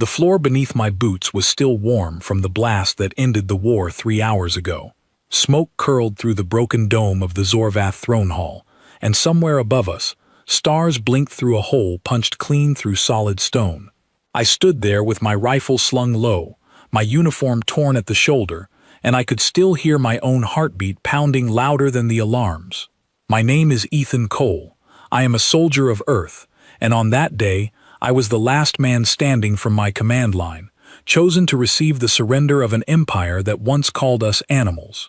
The floor beneath my boots was still warm from the blast that ended the war 3 hours ago. Smoke curled through the broken dome of the Zorvath throne hall, and somewhere above us, stars blinked through a hole punched clean through solid stone. I stood there with my rifle slung low, my uniform torn at the shoulder, and I could still hear my own heartbeat pounding louder than the alarms. My name is Ethan Cole. I am a soldier of Earth, and on that day, I was the last man standing from my command line, chosen to receive the surrender of an empire that once called us animals.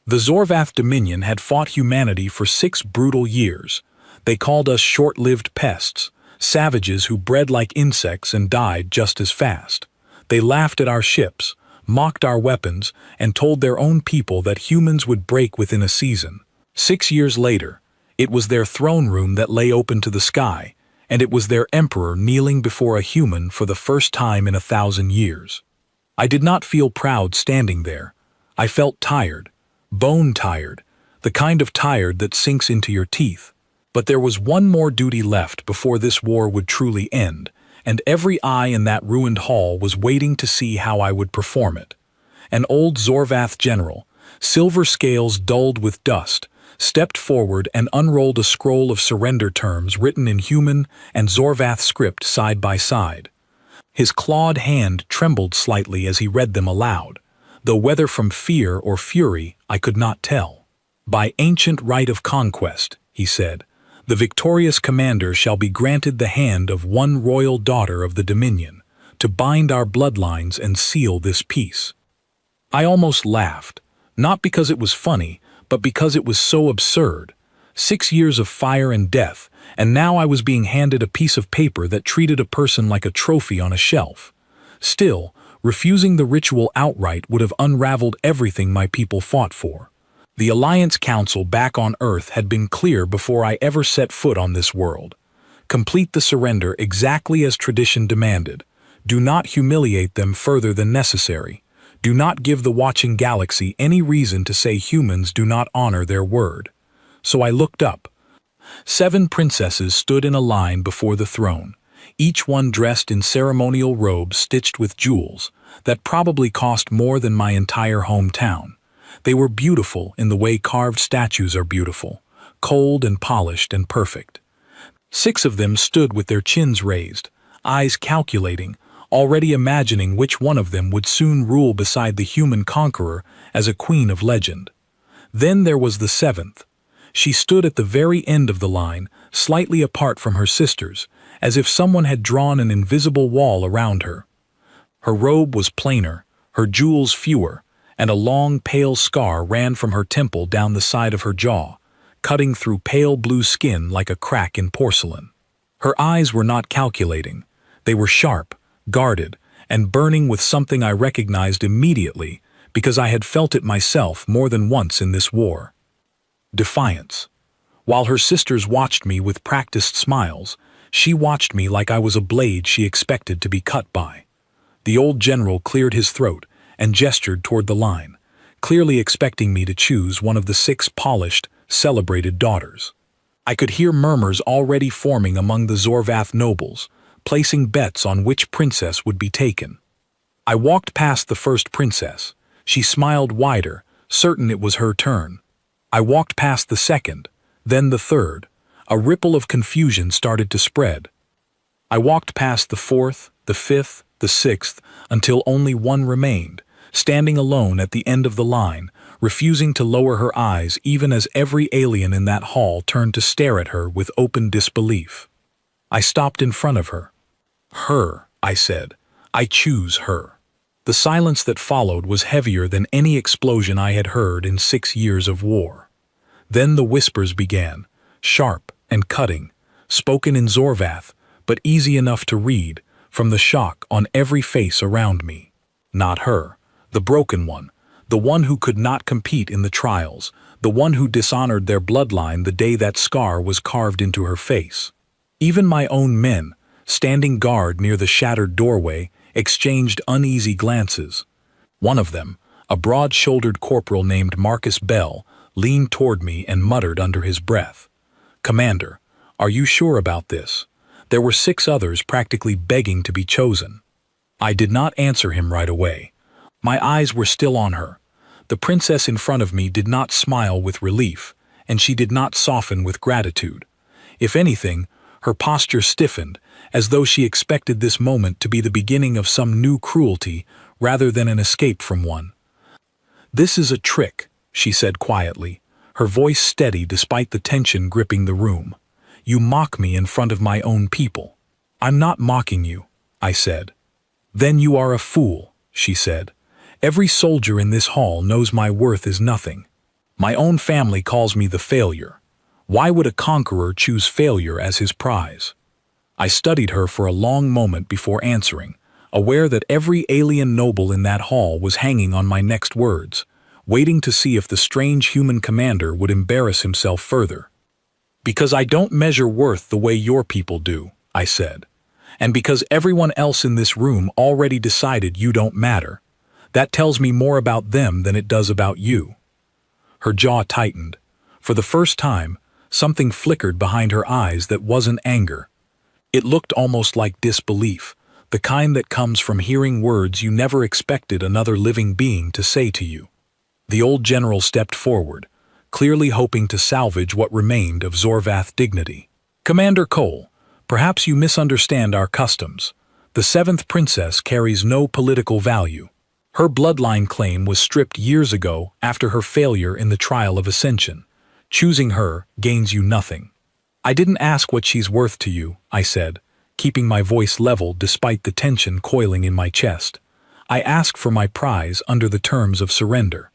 The Zorvath Dominion had fought humanity for 6 brutal years. They called us short-lived pests, savages who bred like insects and died just as fast. They laughed at our ships, mocked our weapons, and told their own people that humans would break within a season. 6 years later, it was their throne room that lay open to the sky, and it was their emperor kneeling before a human for the first time in 1,000 years. I did not feel proud standing there. I felt tired, bone-tired, the kind of tired that sinks into your teeth. But there was one more duty left before this war would truly end, and every eye in that ruined hall was waiting to see how I would perform it. An old Zorvath general, silver scales dulled with dust, stepped forward and unrolled a scroll of surrender terms written in human and Zorvath script side by side. His clawed hand trembled slightly as he read them aloud, though whether from fear or fury I could not tell. "By ancient right of conquest," he said, "the victorious commander shall be granted the hand of one royal daughter of the Dominion, to bind our bloodlines and seal this peace." I almost laughed, not because it was funny, but because it was so absurd. 6 years of fire and death, and now I was being handed a piece of paper that treated a person like a trophy on a shelf. Still, refusing the ritual outright would have unraveled everything my people fought for. The Alliance Council back on Earth had been clear before I ever set foot on this world. Complete the surrender exactly as tradition demanded. Do not humiliate them further than necessary. Do not give the watching galaxy any reason to say humans do not honor their word. So I looked up. 7 princesses stood in a line before the throne, each one dressed in ceremonial robes stitched with jewels that probably cost more than my entire hometown. They were beautiful in the way carved statues are beautiful, cold and polished and perfect. 6 of them stood with their chins raised, eyes calculating, already imagining which one of them would soon rule beside the human conqueror as a queen of legend. Then there was the 7th. She stood at the very end of the line, slightly apart from her sisters, as if someone had drawn an invisible wall around her. Her robe was plainer, her jewels fewer, and a long pale scar ran from her temple down the side of her jaw, cutting through pale blue skin like a crack in porcelain. Her eyes were not calculating. They were sharp, guarded, and burning with something I recognized immediately because I had felt it myself more than once in this war. Defiance. While her sisters watched me with practiced smiles, she watched me like I was a blade she expected to be cut by. The old general cleared his throat and gestured toward the line, clearly expecting me to choose one of the 6 polished, celebrated daughters. I could hear murmurs already forming among the Zorvath nobles, placing bets on which princess would be taken. I walked past the first princess. She smiled wider, certain it was her turn. I walked past the second, then the third. A ripple of confusion started to spread. I walked past the 4th, the 5th, the 6th, until only one remained, standing alone at the end of the line, refusing to lower her eyes even as every alien in that hall turned to stare at her with open disbelief. I stopped in front of her. "Her," I said. "I choose her." The silence that followed was heavier than any explosion I had heard in 6 years of war. Then the whispers began, sharp and cutting, spoken in Zorvath, but easy enough to read, from the shock on every face around me. Not her, the broken one, the one who could not compete in the trials, the one who dishonored their bloodline the day that scar was carved into her face. Even my own men, standing guard near the shattered doorway, exchanged uneasy glances. One of them, a broad-shouldered corporal named Marcus Bell, leaned toward me and muttered under his breath, "Commander, are you sure about this?" There were 6 others practically begging to be chosen. I did not answer him right away. My eyes were still on her. The princess in front of me did not smile with relief, and she did not soften with gratitude. If anything, her posture stiffened, as though she expected this moment to be the beginning of some new cruelty rather than an escape from one. "This is a trick," she said quietly, her voice steady despite the tension gripping the room. "You mock me in front of my own people." "I'm not mocking you," I said. "Then you are a fool," she said. "Every soldier in this hall knows my worth is nothing. My own family calls me the failure. Why would a conqueror choose failure as his prize?" I studied her for a long moment before answering, aware that every alien noble in that hall was hanging on my next words, waiting to see if the strange human commander would embarrass himself further. "Because I don't measure worth the way your people do," I said. "And because everyone else in this room already decided you don't matter. That tells me more about them than it does about you." Her jaw tightened. For the first time, something flickered behind her eyes that wasn't anger. It looked almost like disbelief, the kind that comes from hearing words you never expected another living being to say to you. The old general stepped forward, clearly hoping to salvage what remained of Zorvath dignity. "Commander Cole, perhaps you misunderstand our customs. The seventh princess carries no political value. Her bloodline claim was stripped years ago after her failure in the trial of ascension. Choosing her gains you nothing." "I didn't ask what she's worth to you," I said, keeping my voice level despite the tension coiling in my chest. "I asked for my prize under the terms of surrender.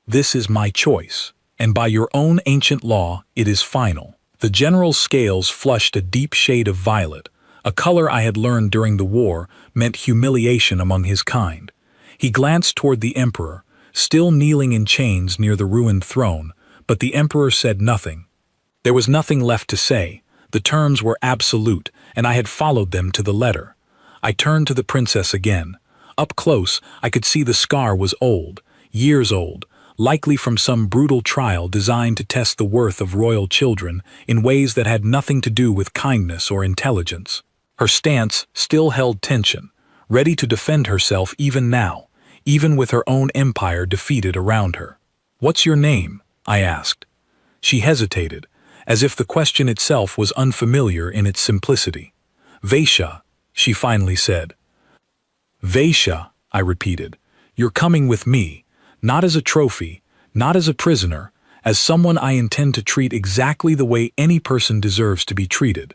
This is my choice, and by your own ancient law, it is final." The general's scales flushed a deep shade of violet, a color I had learned during the war meant humiliation among his kind. He glanced toward the emperor, still kneeling in chains near the ruined throne, but the emperor said nothing. There was nothing left to say. The terms were absolute, and I had followed them to the letter. I turned to the princess again. Up close, I could see the scar was old, years old, likely from some brutal trial designed to test the worth of royal children in ways that had nothing to do with kindness or intelligence. Her stance still held tension, ready to defend herself even now, even with her own empire defeated around her. "What's your name?" I asked. She hesitated, as if the question itself was unfamiliar in its simplicity. "Vaisha," she finally said. "Vaisha," I repeated. "You're coming with me, not as a trophy, not as a prisoner, as someone I intend to treat exactly the way any person deserves to be treated."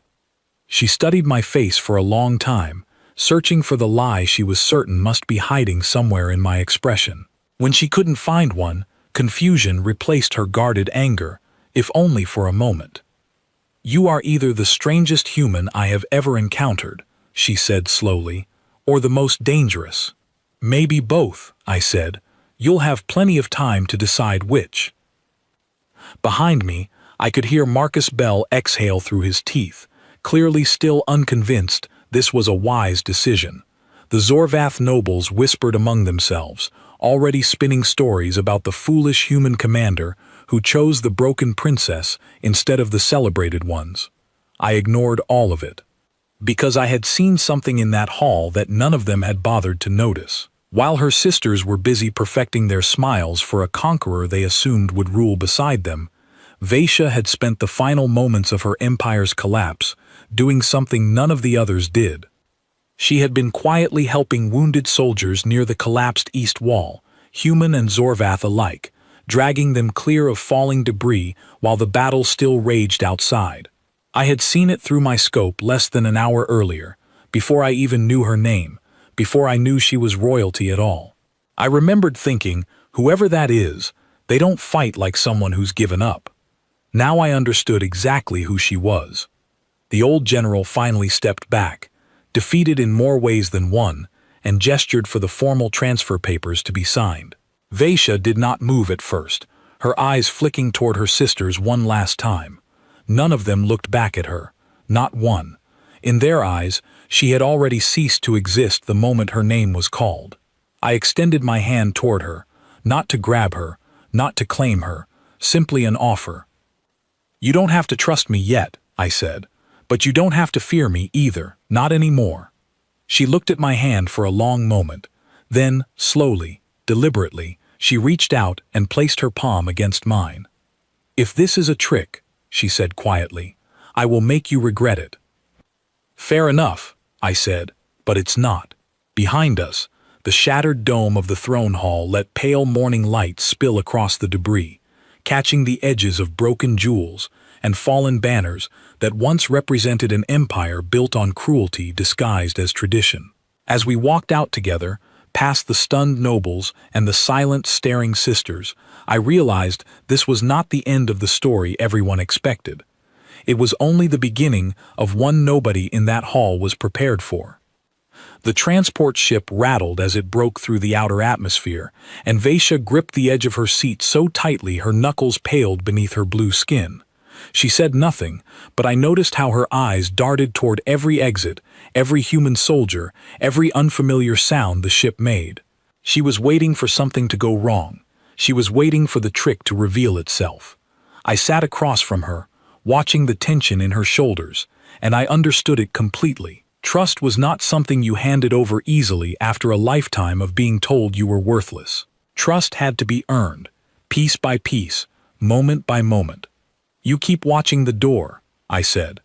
She studied my face for a long time, searching for the lie she was certain must be hiding somewhere in my expression. When she couldn't find one, confusion replaced her guarded anger, if only for a moment. "You are either the strangest human I have ever encountered," she said slowly, "or the most dangerous." "Maybe both," I said. "You'll have plenty of time to decide which." Behind me, I could hear Marcus Bell exhale through his teeth, clearly still unconvinced this was a wise decision. The Zorvath nobles whispered among themselves, already spinning stories about the foolish human commander who chose the broken princess instead of the celebrated ones. I ignored all of it, because I had seen something in that hall that none of them had bothered to notice. While her sisters were busy perfecting their smiles for a conqueror they assumed would rule beside them, Vaisha had spent the final moments of her empire's collapse doing something none of the others did. She had been quietly helping wounded soldiers near the collapsed east wall, human and Zorvath alike, dragging them clear of falling debris while the battle still raged outside. I had seen it through my scope less than an hour earlier, before I even knew her name, before I knew she was royalty at all. I remembered thinking, whoever that is, they don't fight like someone who's given up. Now I understood exactly who she was. The old general finally stepped back, defeated in more ways than one, and gestured for the formal transfer papers to be signed. Vaisha did not move at first, her eyes flicking toward her sisters one last time. None of them looked back at her, not one. In their eyes, she had already ceased to exist the moment her name was called. I extended my hand toward her, not to grab her, not to claim her, simply an offer. "You don't have to trust me yet," I said, "but you don't have to fear me either, not anymore." She looked at my hand for a long moment. Then, slowly, deliberately, she reached out and placed her palm against mine. "If this is a trick," she said quietly, "I will make you regret it." "Fair enough," I said, "but it's not." Behind us, the shattered dome of the throne hall let pale morning light spill across the debris, catching the edges of broken jewels and fallen banners that once represented an empire built on cruelty disguised as tradition. As we walked out together, past the stunned nobles and the silent, staring sisters, I realized this was not the end of the story everyone expected. It was only the beginning of one nobody in that hall was prepared for. The transport ship rattled as it broke through the outer atmosphere, and Vaisha gripped the edge of her seat so tightly her knuckles paled beneath her blue skin. She said nothing, but I noticed how her eyes darted toward every exit, every human soldier, every unfamiliar sound the ship made. She was waiting for something to go wrong. She was waiting for the trick to reveal itself. I sat across from her, watching the tension in her shoulders, and I understood it completely. Trust was not something you handed over easily after a lifetime of being told you were worthless. Trust had to be earned, piece by piece, moment by moment. "You keep watching the door," I said.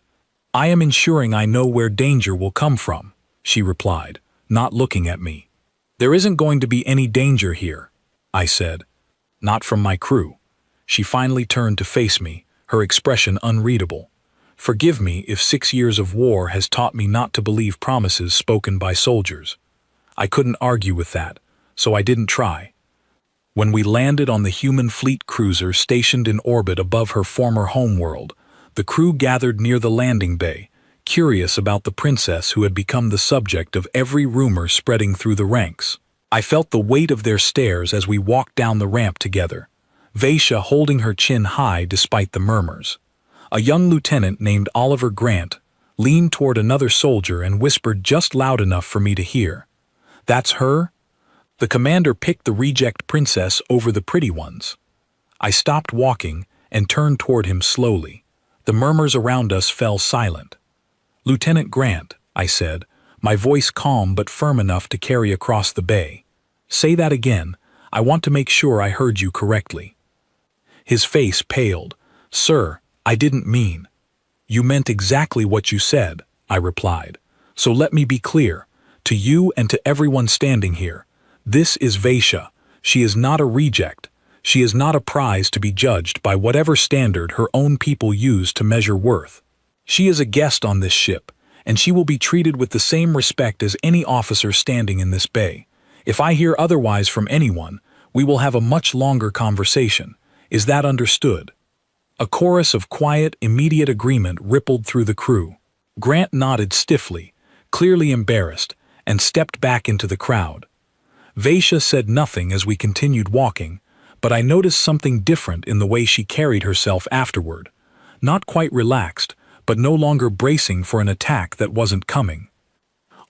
"I am ensuring I know where danger will come from," she replied, not looking at me. "There isn't going to be any danger here," I said. "Not from my crew." She finally turned to face me, her expression unreadable. "Forgive me if 6 years of war has taught me not to believe promises spoken by soldiers." I couldn't argue with that, so I didn't try. When we landed on the human fleet cruiser stationed in orbit above her former homeworld, the crew gathered near the landing bay, curious about the princess who had become the subject of every rumor spreading through the ranks. I felt the weight of their stares as we walked down the ramp together, Vaisha holding her chin high despite the murmurs. A young lieutenant named Oliver Grant leaned toward another soldier and whispered just loud enough for me to hear. "That's her?" The commander picked the reject princess over the pretty ones. I stopped walking and turned toward him slowly. The murmurs around us fell silent. "Lieutenant Grant," I said, my voice calm but firm enough to carry across the bay. "Say that again. I want to make sure I heard you correctly." His face paled. "Sir, I didn't mean." "You meant exactly what you said," I replied. "So let me be clear, to you and to everyone standing here. This is Vaisha. She is not a reject. She is not a prize to be judged by whatever standard her own people use to measure worth. She is a guest on this ship, and she will be treated with the same respect as any officer standing in this bay. If I hear otherwise from anyone, we will have a much longer conversation. Is that understood?" A chorus of quiet, immediate agreement rippled through the crew. Grant nodded stiffly, clearly embarrassed, and stepped back into the crowd. Vaisha said nothing as we continued walking, but I noticed something different in the way she carried herself afterward. Not quite relaxed, but no longer bracing for an attack that wasn't coming.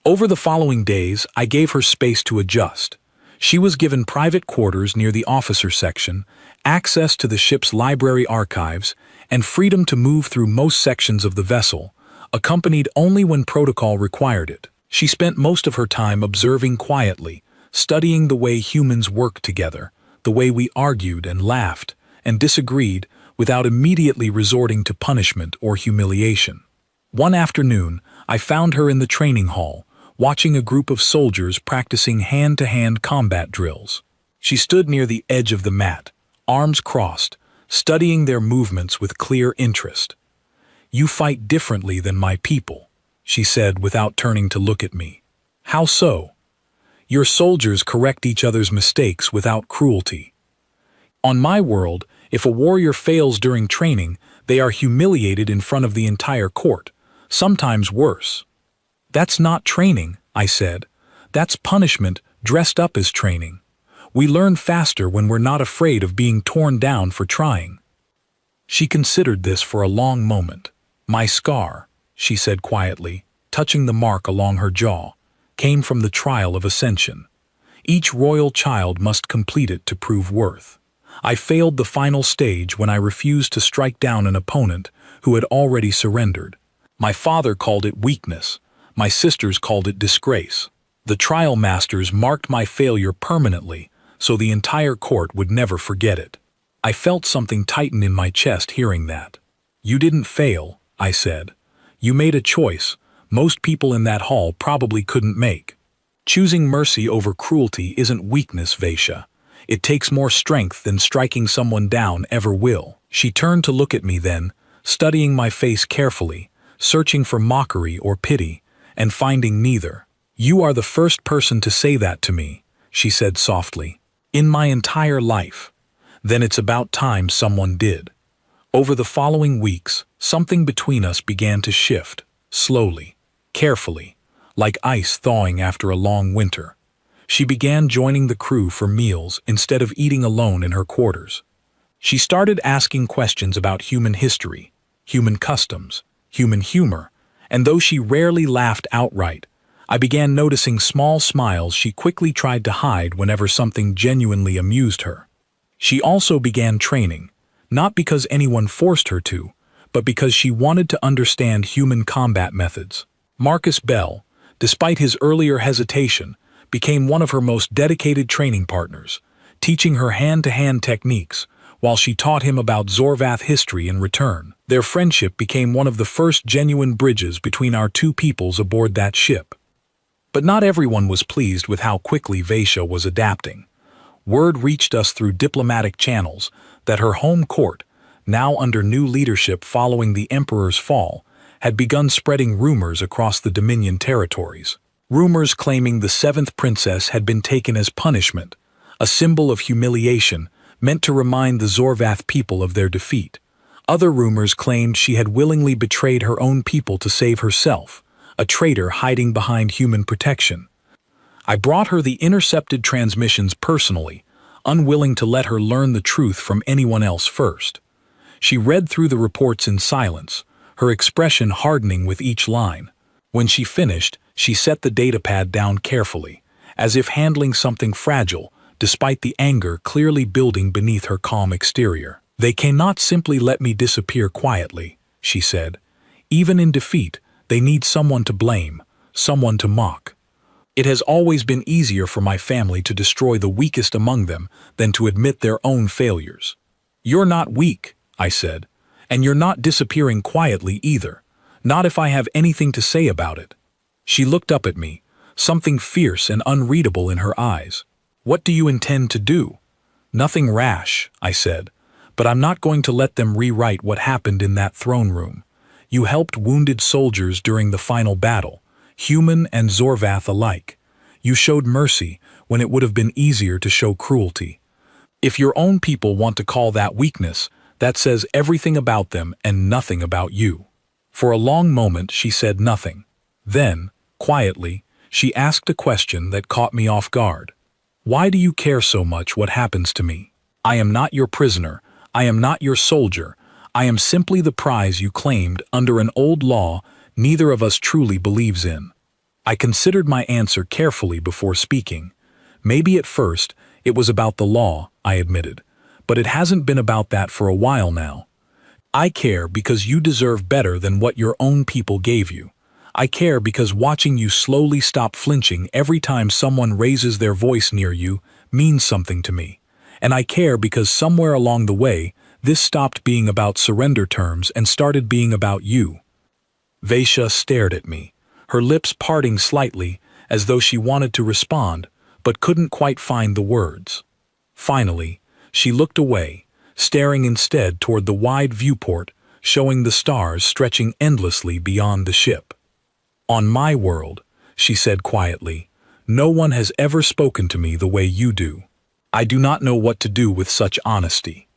Over the following days, I gave her space to adjust. She was given private quarters near the officer section, access to the ship's library archives, and freedom to move through most sections of the vessel, accompanied only when protocol required it. She spent most of her time observing quietly, studying the way humans work together, the way we argued and laughed and disagreed without immediately resorting to punishment or humiliation. One afternoon, I found her in the training hall, watching a group of soldiers practicing hand-to-hand combat drills. She stood near the edge of the mat, arms crossed, studying their movements with clear interest. "You fight differently than my people," she said without turning to look at me. "How so?" "Your soldiers correct each other's mistakes without cruelty. On my world, if a warrior fails during training, they are humiliated in front of the entire court, sometimes worse." "That's not training," I said. "That's punishment dressed up as training. We learn faster when we're not afraid of being torn down for trying." She considered this for a long moment. "My scar," she said quietly, touching the mark along her jaw, "came from the trial of ascension. Each royal child must complete it to prove worth. I failed the final stage when I refused to strike down an opponent who had already surrendered. My father called it weakness. My sisters called it disgrace. The trial masters marked my failure permanently, so the entire court would never forget it. I felt something tighten in my chest hearing that. You didn't fail, I said. You made a choice most people in that hall probably couldn't make. Choosing mercy over cruelty isn't weakness, Vaishya. It takes more strength than striking someone down ever will. She turned to look at me then, studying my face carefully, searching for mockery or pity, and finding neither. You are the first person to say that to me, she said softly, in my entire life. Then it's about time someone did. Over the following weeks, something between us began to shift, slowly, carefully, like ice thawing after a long winter. She began joining the crew for meals instead of eating alone in her quarters. She started asking questions about human history, human customs, human humor, and though she rarely laughed outright, I began noticing small smiles she quickly tried to hide whenever something genuinely amused her. She also began training, not because anyone forced her to, but because she wanted to understand human combat methods. Marcus Bell, despite his earlier hesitation, became one of her most dedicated training partners, teaching her hand-to-hand techniques, while she taught him about Zorvath history in return. Their friendship became one of the first genuine bridges between our two peoples aboard that ship. But not everyone was pleased with how quickly Vaishya was adapting. Word reached us through diplomatic channels that her home court, now under new leadership following the Emperor's fall, had begun spreading rumors across the Dominion territories. Rumors claiming the seventh princess had been taken as punishment, a symbol of humiliation meant to remind the Zorvath people of their defeat. Other rumors claimed she had willingly betrayed her own people to save herself, a traitor hiding behind human protection. I brought her the intercepted transmissions personally, unwilling to let her learn the truth from anyone else first. She read through the reports in silence, her expression hardening with each line. When she finished, she set the datapad down carefully, as if handling something fragile, despite the anger clearly building beneath her calm exterior. They cannot simply let me disappear quietly, she said. Even in defeat, they need someone to blame, someone to mock. It has always been easier for my family to destroy the weakest among them than to admit their own failures. You're not weak, I said, and you're not disappearing quietly either, not if I have anything to say about it. She looked up at me, something fierce and unreadable in her eyes. What do you intend to do? Nothing rash, I said, but I'm not going to let them rewrite what happened in that throne room. You helped wounded soldiers during the final battle, human and Zorvath alike. You showed mercy when it would have been easier to show cruelty. If your own people want to call that weakness, that says everything about them and nothing about you. For a long moment she said nothing. Then, quietly, she asked a question that caught me off guard. Why do you care so much what happens to me? I am not your prisoner. I am not your soldier. I am simply the prize you claimed under an old law neither of us truly believes in. I considered my answer carefully before speaking. Maybe at first it was about the law, I admitted, but it hasn't been about that for a while now. I care because you deserve better than what your own people gave you. I care because watching you slowly stop flinching every time someone raises their voice near you means something to me. And I care because somewhere along the way, this stopped being about surrender terms and started being about you. Vaishya stared at me, her lips parting slightly as though she wanted to respond, but couldn't quite find the words. Finally, she looked away, staring instead toward the wide viewport, showing the stars stretching endlessly beyond the ship. On my world, she said quietly, no one has ever spoken to me the way you do. I do not know what to do with such honesty.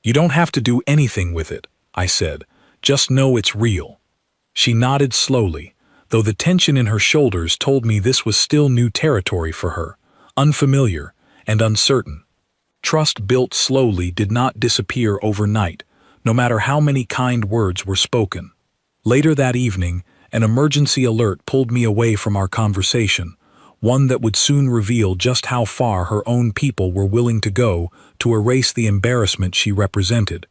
You don't have to do anything with it, I said. Just know it's real. She nodded slowly, though the tension in her shoulders told me this was still new territory for her, unfamiliar and uncertain. Trust built slowly did not disappear overnight, no matter how many kind words were spoken. Later that evening, an emergency alert pulled me away from our conversation, one that would soon reveal just how far her own people were willing to go to erase the embarrassment she represented.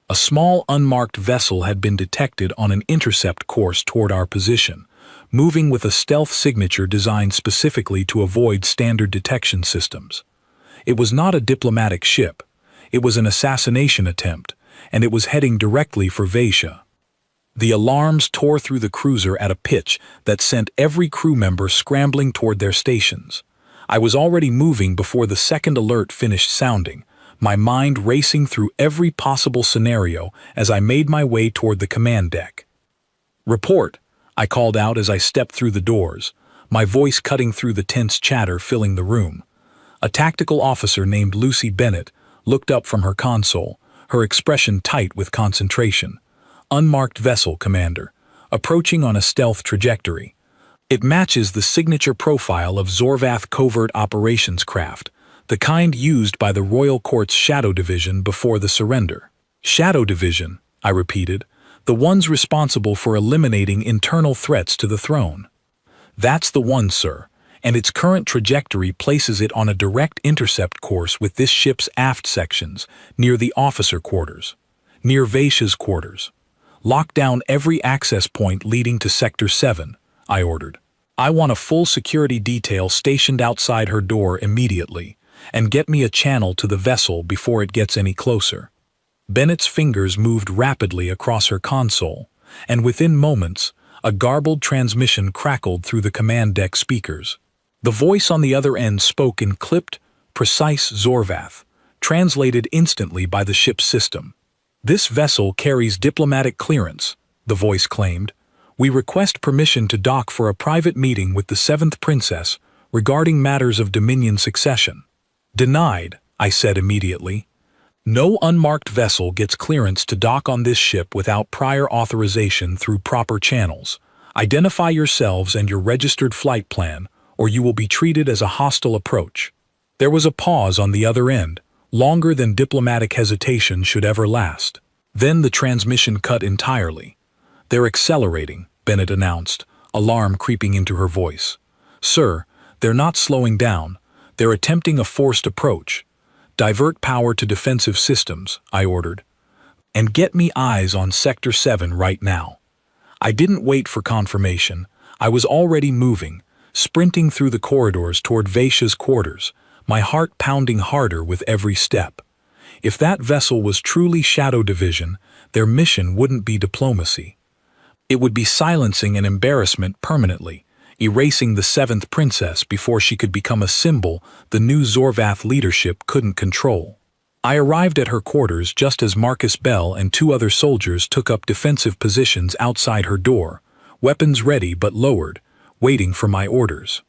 A small unmarked vessel had been detected on an intercept course toward our position, moving with a stealth signature designed specifically to avoid standard detection systems. It was not a diplomatic ship. It was an assassination attempt, and it was heading directly for Vaisha. The alarms tore through the cruiser at a pitch that sent every crew member scrambling toward their stations. I was already moving before the second alert finished sounding, my mind racing through every possible scenario as I made my way toward the command deck. "Report," I called out as I stepped through the doors, my voice cutting through the tense chatter filling the room. A tactical officer named Lucy Bennett looked up from her console, her expression tight with concentration. "Unmarked vessel, Commander, approaching on a stealth trajectory. It matches the signature profile of Zorvath covert operations craft, the kind used by the Royal Court's Shadow Division before the surrender." "Shadow Division," I repeated, "the ones responsible for eliminating internal threats to the throne." "That's the one, sir, and its current trajectory places it on a direct intercept course with this ship's aft sections, near the officer quarters. Near Vaisha's quarters. Lock down every access point leading to Sector 7, I ordered. I want a full security detail stationed outside her door immediately, and get me a channel to the vessel before it gets any closer." Bennett's fingers moved rapidly across her console, and within moments, a garbled transmission crackled through the command deck speakers. The voice on the other end spoke in clipped, precise Zorvath, translated instantly by the ship's system. "This vessel carries diplomatic clearance," the voice claimed. "We request permission to dock for a private meeting with the 7th Princess regarding matters of Dominion succession." "Denied," I said immediately. "No unmarked vessel gets clearance to dock on this ship without prior authorization through proper channels. Identify yourselves and your registered flight plan, or you will be treated as a hostile approach." There was a pause on the other end, longer than diplomatic hesitation should ever last. Then the transmission cut entirely. "They're accelerating," Bennett announced, alarm creeping into her voice. "Sir, they're not slowing down. They're attempting a forced approach. Divert power to defensive systems," I ordered. "And get me eyes on Sector 7 right now." I didn't wait for confirmation. I was already moving, sprinting through the corridors toward Vaisha's quarters, my heart pounding harder with every step. If that vessel was truly Shadow Division, their mission wouldn't be diplomacy. It would be silencing and embarrassment permanently, erasing the 7th Princess before she could become a symbol the new Zorvath leadership couldn't control. I arrived at her quarters just as Marcus Bell and 2 other soldiers took up defensive positions outside her door, weapons ready but lowered, waiting for my orders.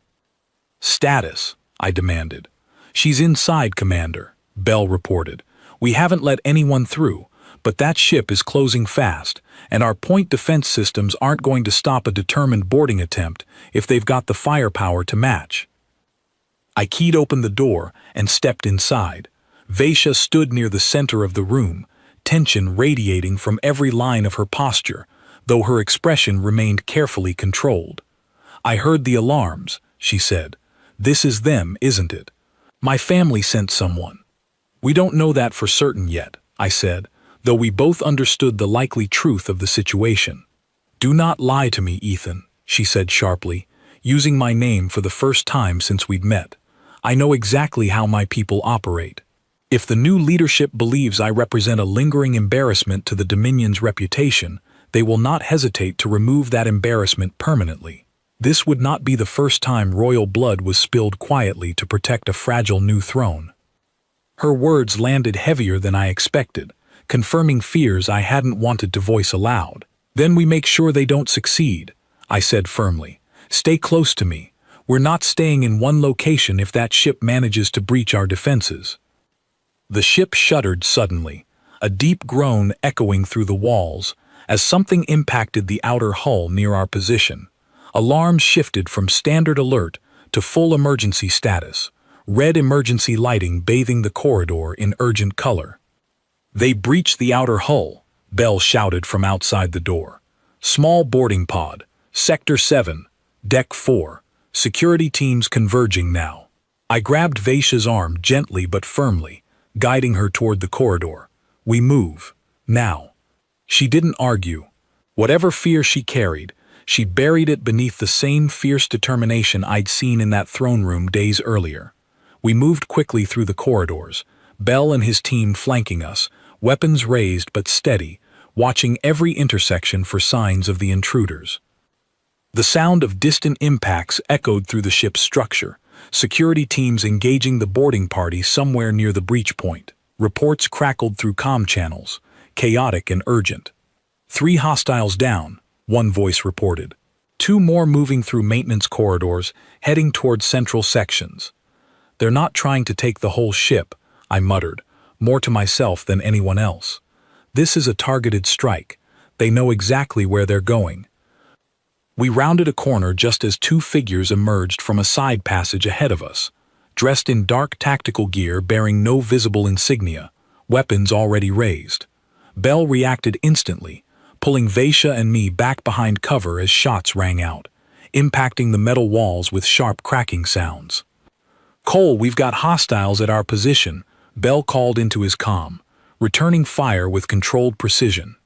"Status," I demanded. "She's inside, Commander," Bell reported. "We haven't let anyone through, but that ship is closing fast, and our point defense systems aren't going to stop a determined boarding attempt if they've got the firepower to match." I keyed open the door and stepped inside. Vaisha stood near the center of the room, tension radiating from every line of her posture, though her expression remained carefully controlled. "I heard the alarms," she said. "This is them, isn't it? My family sent someone." "We don't know that for certain yet," I said, though we both understood the likely truth of the situation. "Do not lie to me, Ethan," she said sharply, using my name for the first time since we'd met. "I know exactly how my people operate. If the new leadership believes I represent a lingering embarrassment to the Dominion's reputation, they will not hesitate to remove that embarrassment permanently. This would not be the first time royal blood was spilled quietly to protect a fragile new throne." Her words landed heavier than I expected, confirming fears I hadn't wanted to voice aloud. "Then we make sure they don't succeed," I said firmly. "Stay close to me. We're not staying in one location if that ship manages to breach our defenses." The ship shuddered suddenly, a deep groan echoing through the walls, as something impacted the outer hull near our position. Alarms shifted from standard alert to full emergency status, red emergency lighting bathing the corridor in urgent color. "They breached the outer hull," Bell shouted from outside the door. "Small boarding pod, Sector 7, Deck 4, security teams converging now." I grabbed Vaisha's arm gently but firmly, guiding her toward the corridor. "We move. Now." She didn't argue. Whatever fear she carried, She buried it beneath the same fierce determination I'd seen in that throne room days earlier. We moved quickly through the corridors, Bell and his team flanking us, weapons raised but steady, watching every intersection for signs of the intruders. The sound of distant impacts echoed through the ship's structure, security teams engaging the boarding party somewhere near the breach point. Reports crackled through comm channels, chaotic and urgent. 3 hostiles down, one voice reported. 2 more moving through maintenance corridors, heading toward central sections. They're not trying to take the whole ship, I muttered, more to myself than anyone else. This is a targeted strike. They know exactly where they're going. We rounded a corner just as 2 figures emerged from a side passage ahead of us, dressed in dark tactical gear bearing no visible insignia, weapons already raised. Bell reacted instantly, pulling Vaisha and me back behind cover as shots rang out, impacting the metal walls with sharp cracking sounds. "Cole, we've got hostiles at our position," Bell called into his comm, returning fire with controlled precision.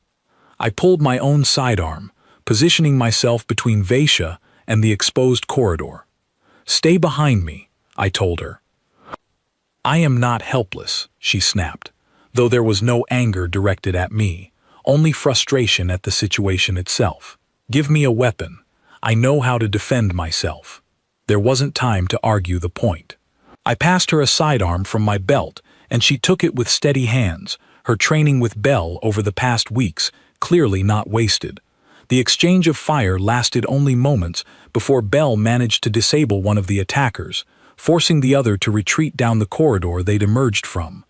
I pulled my own sidearm, positioning myself between Vaisha and the exposed corridor. "Stay behind me," I told her. "I am not helpless," she snapped, though there was no anger directed at me, only frustration at the situation itself. "Give me a weapon. I know how to defend myself." There wasn't time to argue the point. I passed her a sidearm from my belt, and she took it with steady hands, her training with Bell over the past weeks clearly not wasted. The exchange of fire lasted only moments before Bell managed to disable one of the attackers, forcing the other to retreat down the corridor they'd emerged from.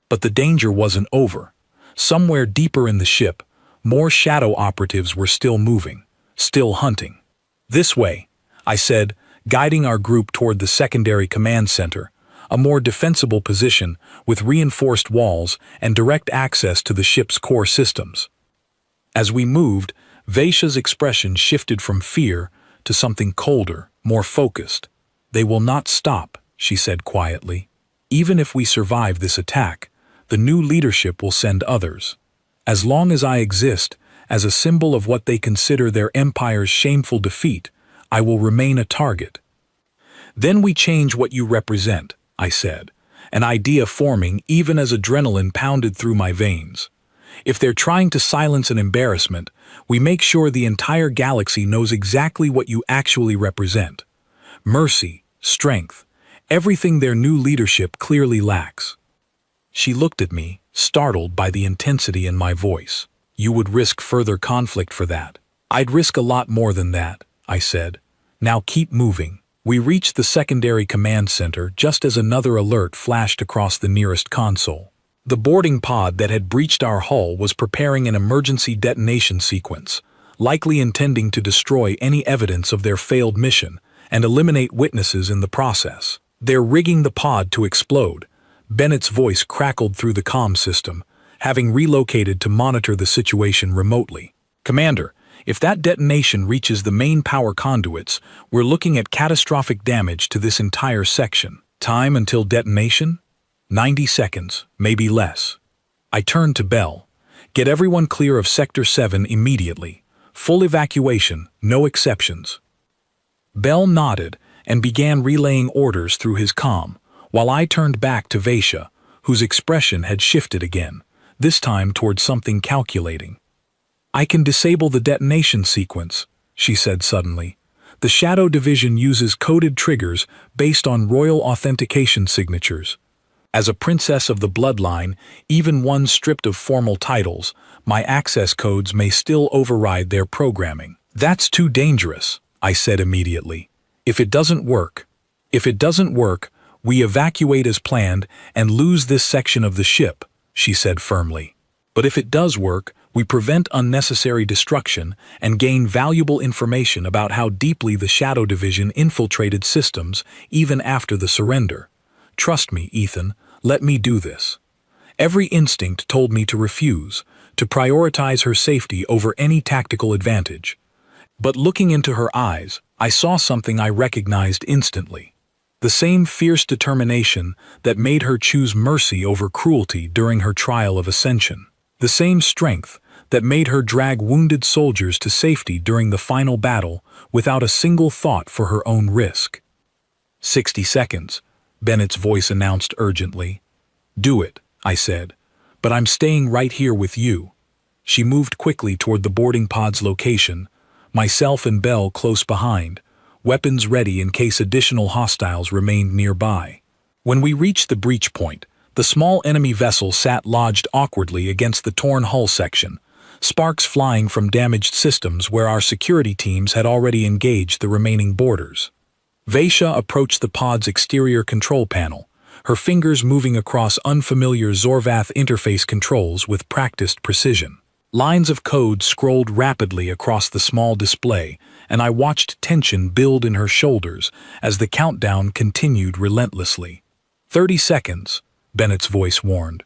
But the danger wasn't over. Somewhere deeper in the ship, more shadow operatives were still moving, still hunting. "This way," I said, guiding our group toward the secondary command center, a more defensible position with reinforced walls and direct access to the ship's core systems. As we moved, Vaisha's expression shifted from fear to something colder, more focused. "They will not stop," she said quietly. "Even if we survive this attack, the new leadership will send others. As long as I exist, as a symbol of what they consider their empire's shameful defeat, I will remain a target." "Then we change what you represent," I said, an idea forming even as adrenaline pounded through my veins. "If they're trying to silence an embarrassment, we make sure the entire galaxy knows exactly what you actually represent. Mercy, strength, everything their new leadership clearly lacks." She looked at me, startled by the intensity in my voice. "You would risk further conflict for that." "I'd risk a lot more than that," I said. "Now keep moving." We reached the secondary command center just as another alert flashed across the nearest console. The boarding pod that had breached our hull was preparing an emergency detonation sequence, likely intending to destroy any evidence of their failed mission and eliminate witnesses in the process. "They're rigging the pod to explode," Bennett's voice crackled through the comm system, having relocated to monitor the situation remotely. "Commander, if that detonation reaches the main power conduits, we're looking at catastrophic damage to this entire section. Time until detonation? 90 seconds, maybe less." I turned to Bell. "Get everyone clear of Sector 7 immediately. Full evacuation, no exceptions." Bell nodded and began relaying orders through his comm, while I turned back to Vaisha, whose expression had shifted again, this time toward something calculating. "I can disable the detonation sequence," she said suddenly. "The Shadow Division uses coded triggers based on royal authentication signatures. As a princess of the bloodline, even one stripped of formal titles, my access codes may still override their programming." "That's too dangerous," I said immediately. If it doesn't work, we evacuate as planned and lose this section of the ship," she said firmly. "But if it does work, we prevent unnecessary destruction and gain valuable information about how deeply the Shadow Division infiltrated systems even after the surrender. Trust me, Ethan, let me do this." Every instinct told me to refuse, to prioritize her safety over any tactical advantage. But looking into her eyes, I saw something I recognized instantly. The same fierce determination that made her choose mercy over cruelty during her trial of ascension. The same strength that made her drag wounded soldiers to safety during the final battle without a single thought for her own risk. 60 seconds, Bennett's voice announced urgently. Do it, I said, but I'm staying right here with you. She moved quickly toward the boarding pod's location, myself and Belle close behind, weapons ready in case additional hostiles remained nearby. When we reached the breach point, the small enemy vessel sat lodged awkwardly against the torn hull section, sparks flying from damaged systems where our security teams had already engaged the remaining boarders. Vaisha approached the pod's exterior control panel, her fingers moving across unfamiliar Zorvath interface controls with practiced precision. Lines of code scrolled rapidly across the small display, and I watched tension build in her shoulders as the countdown continued relentlessly. 30 seconds, Bennett's voice warned.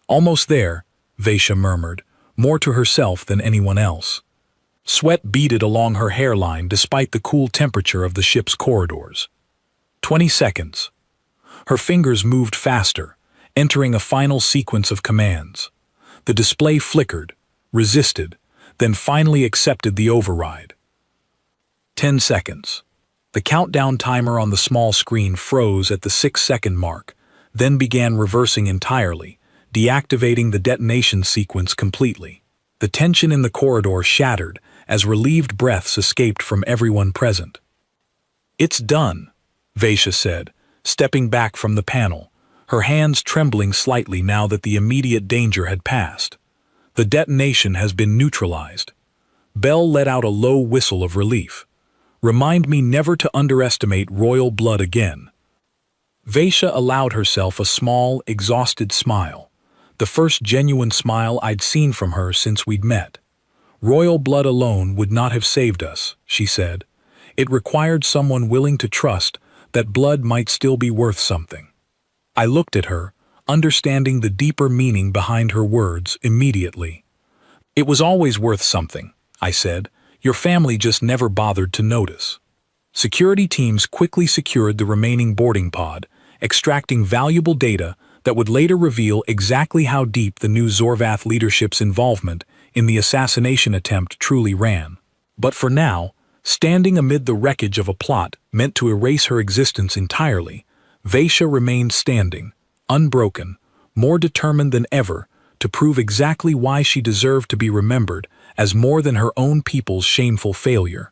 Almost there, Vaisha murmured, more to herself than anyone else. Sweat beaded along her hairline despite the cool temperature of the ship's corridors. 20 seconds. Her fingers moved faster, entering a final sequence of commands. The display flickered, resisted, then finally accepted the override. 10 seconds. The countdown timer on the small screen froze at the 6-second mark, then began reversing entirely, deactivating the detonation sequence completely. The tension in the corridor shattered as relieved breaths escaped from everyone present. It's done, Vaisha said, stepping back from the panel, her hands trembling slightly now that the immediate danger had passed. The detonation has been neutralized. Belle let out a low whistle of relief. Remind me never to underestimate royal blood again. Vaisha allowed herself a small, exhausted smile, the first genuine smile I'd seen from her since we'd met. Royal blood alone would not have saved us, she said. It required someone willing to trust that blood might still be worth something. I looked at her, understanding the deeper meaning behind her words immediately. It was always worth something, I said. Your family just never bothered to notice. Security teams quickly secured the remaining boarding pod, extracting valuable data that would later reveal exactly how deep the new Zorvath leadership's involvement in the assassination attempt truly ran. But for now, standing amid the wreckage of a plot meant to erase her existence entirely, Vaisha remained standing, unbroken, more determined than ever to prove exactly why she deserved to be remembered as more than her own people's shameful failure.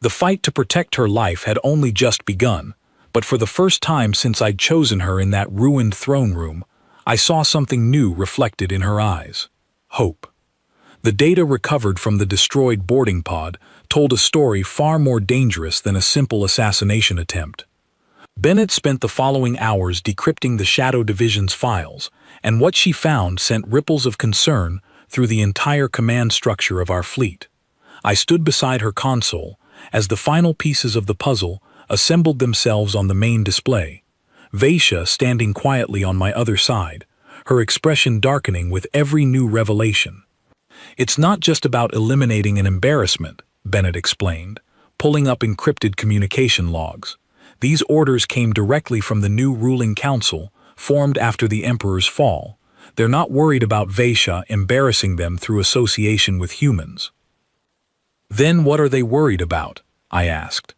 The fight to protect her life had only just begun, but for the first time since I'd chosen her in that ruined throne room, I saw something new reflected in her eyes. Hope. The data recovered from the destroyed boarding pod told a story far more dangerous than a simple assassination attempt. Bennett spent the following hours decrypting the Shadow Division's files, and what she found sent ripples of concern through the entire command structure of our fleet. I stood beside her console as the final pieces of the puzzle assembled themselves on the main display, Vaisha standing quietly on my other side, her expression darkening with every new revelation. It's not just about eliminating an embarrassment, Bennett explained, pulling up encrypted communication logs. These orders came directly from the new ruling council, formed after the Emperor's fall. They're not worried about Vaisha embarrassing them through association with humans. Then what are they worried about? I asked.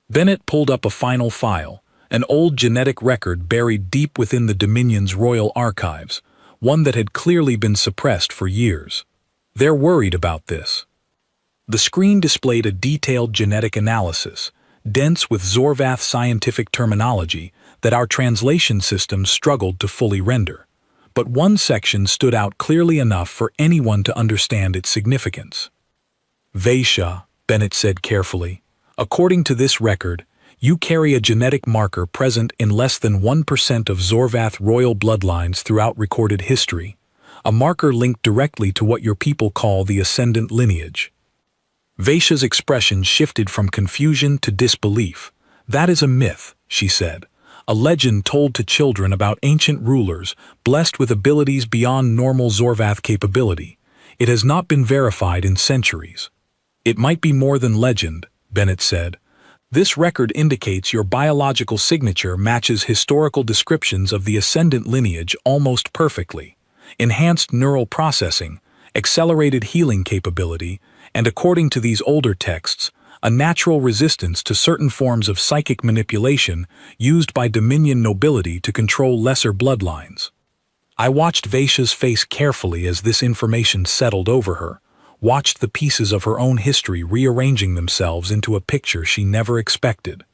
Bennett pulled up a final file, an old genetic record buried deep within the Dominion's royal archives, one that had clearly been suppressed for years. They're worried about this. The screen displayed a detailed genetic analysis, dense with Zorvath scientific terminology that our translation systems struggled to fully render. But one section stood out clearly enough for anyone to understand its significance. Vaisha, Bennett said carefully, according to this record, you carry a genetic marker present in less than 1% of Zorvath royal bloodlines throughout recorded history, a marker linked directly to what your people call the ascendant lineage. Vaisha's expression shifted from confusion to disbelief. That is a myth, she said, a legend told to children about ancient rulers blessed with abilities beyond normal Zorvath capability. It has not been verified in centuries. It might be more than legend, Bennett said. This record indicates your biological signature matches historical descriptions of the ascendant lineage almost perfectly. Enhanced neural processing, accelerated healing capability, and according to these older texts, a natural resistance to certain forms of psychic manipulation used by Dominion nobility to control lesser bloodlines. I watched Vaishya's face carefully as this information settled over her, watched the pieces of her own history rearranging themselves into a picture she never expected.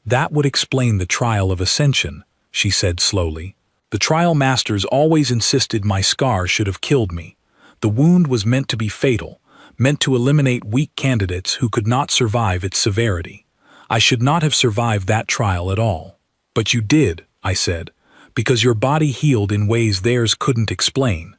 "That would explain the trial of ascension," she said slowly. "The trial masters always insisted my scar should have killed me. The wound was meant to be fatal, meant to eliminate weak candidates who could not survive its severity. I should not have survived that trial at all. But you did," I said, "because your body healed in ways theirs couldn't explain."